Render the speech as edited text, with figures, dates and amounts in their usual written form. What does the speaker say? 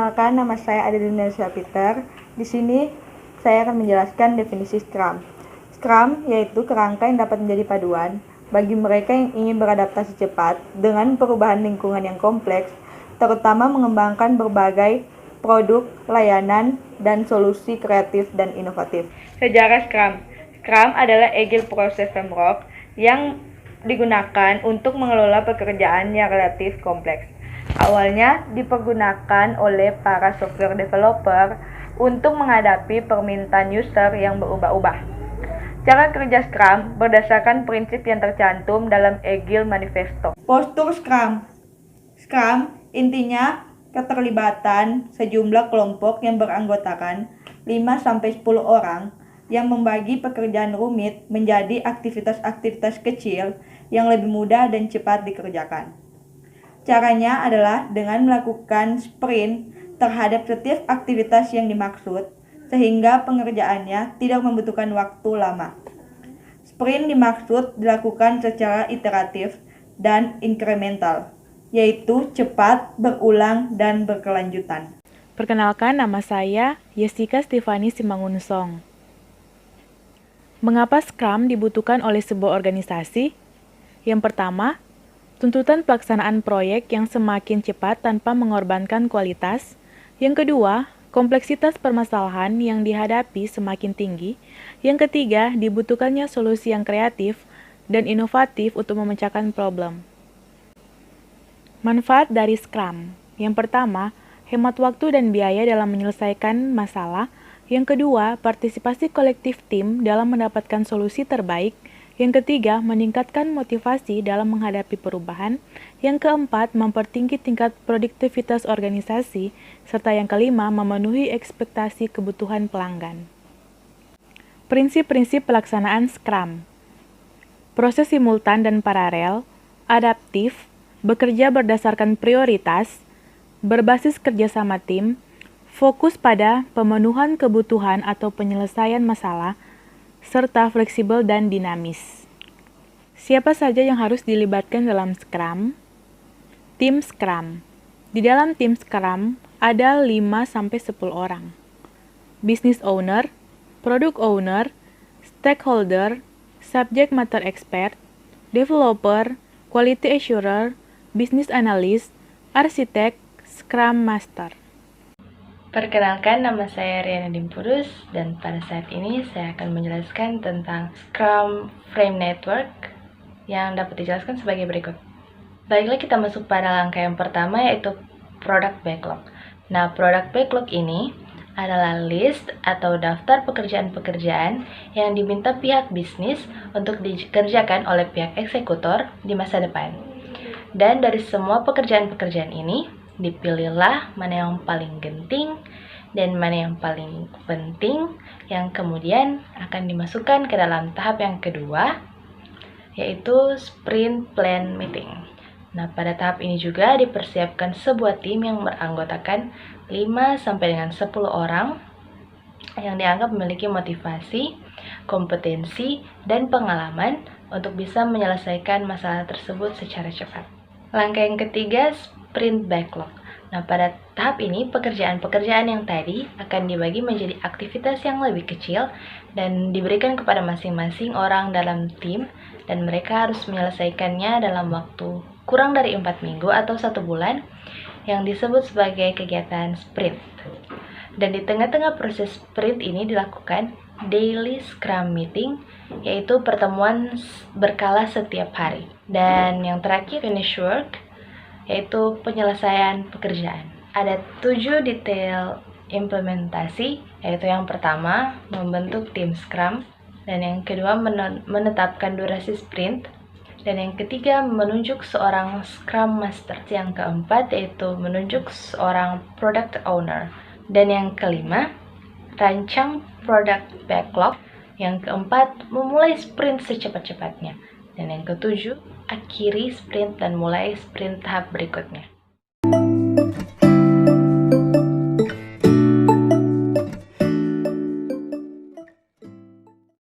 Perkenalkan, nama saya Adelinda Peter. Di sini saya akan menjelaskan definisi Scrum. Scrum yaitu kerangka yang dapat menjadi paduan bagi mereka yang ingin beradaptasi cepat dengan perubahan lingkungan yang kompleks, terutama mengembangkan berbagai produk, layanan, dan solusi kreatif dan inovatif. Sejarah Scrum. Scrum adalah Agile Process Framework yang digunakan untuk mengelola pekerjaan yang relatif kompleks. Awalnya dipergunakan oleh para software developer untuk menghadapi permintaan user yang berubah-ubah. Cara kerja Scrum berdasarkan prinsip yang tercantum dalam Agile Manifesto. Postur Scrum. Scrum intinya keterlibatan sejumlah kelompok yang beranggotakan 5-10 orang yang membagi pekerjaan rumit menjadi aktivitas-aktivitas kecil yang lebih mudah dan cepat dikerjakan. Caranya adalah dengan melakukan sprint terhadap setiap aktivitas yang dimaksud, sehingga pengerjaannya tidak membutuhkan waktu lama. Sprint dimaksud dilakukan secara iteratif dan inkremental, yaitu cepat, berulang, dan berkelanjutan. Perkenalkan, nama saya Jessica Stefani Simangunsong. Mengapa Scrum dibutuhkan oleh sebuah organisasi? Yang pertama, tuntutan pelaksanaan proyek yang semakin cepat tanpa mengorbankan kualitas. Yang kedua, kompleksitas permasalahan yang dihadapi semakin tinggi. Yang ketiga, dibutuhkannya solusi yang kreatif dan inovatif untuk memecahkan problem. Manfaat dari Scrum. Yang pertama, hemat waktu dan biaya dalam menyelesaikan masalah. Yang kedua, partisipasi kolektif tim dalam mendapatkan solusi terbaik. Yang ketiga, meningkatkan motivasi dalam menghadapi perubahan. Yang keempat, mempertinggi tingkat produktivitas organisasi. Serta yang kelima, memenuhi ekspektasi kebutuhan pelanggan. Prinsip-prinsip pelaksanaan Scrum. Proses simultan dan paralel, adaptif, bekerja berdasarkan prioritas, berbasis kerjasama tim, fokus pada pemenuhan kebutuhan atau penyelesaian masalah, serta fleksibel dan dinamis. Siapa saja yang harus dilibatkan dalam Scrum? Tim Scrum. Di dalam tim Scrum ada 5-10 orang. Business owner, product owner, stakeholder, subject matter expert, developer, quality assurer, business analyst, arsitek, Scrum Master. Perkenalkan, nama saya Riana Dimpurus dan pada saat ini saya akan menjelaskan tentang Scrum Frame Network yang dapat dijelaskan sebagai berikut. Baiklah, kita masuk pada langkah yang pertama, yaitu Product Backlog. Nah, Product Backlog ini adalah list atau daftar pekerjaan-pekerjaan yang diminta pihak bisnis untuk dikerjakan oleh pihak eksekutor di masa depan. Dan dari semua pekerjaan-pekerjaan ini, dipilihlah mana yang paling genting dan mana yang paling penting yang kemudian akan dimasukkan ke dalam tahap yang kedua, yaitu Sprint Plan Meeting. Nah, pada tahap ini juga dipersiapkan sebuah tim yang beranggotakan 5-10 orang yang dianggap memiliki motivasi, kompetensi, dan pengalaman untuk bisa menyelesaikan masalah tersebut secara cepat. Langkah yang ketiga, Sprint Backlog. Nah, pada tahap ini, pekerjaan-pekerjaan yang tadi akan dibagi menjadi aktivitas yang lebih kecil dan diberikan kepada masing-masing orang dalam tim, dan mereka harus menyelesaikannya dalam waktu kurang dari 4 minggu atau 1 bulan, yang disebut sebagai kegiatan sprint. Dan di tengah-tengah proses sprint ini dilakukan daily Scrum Meeting, yaitu pertemuan berkala setiap hari. Dan yang terakhir, finish work, yaitu penyelesaian pekerjaan. Ada 7 detail implementasi, yaitu yang pertama, membentuk tim Scrum, dan yang kedua, menetapkan durasi sprint, dan yang ketiga, menunjuk seorang Scrum Master. Yang keempat, yaitu menunjuk seorang Product Owner. Dan yang kelima, rancang Product Backlog. Yang keempat, memulai sprint secepat-cepatnya. Dan yang ketujuh, akhiri sprint dan mulai sprint tahap berikutnya.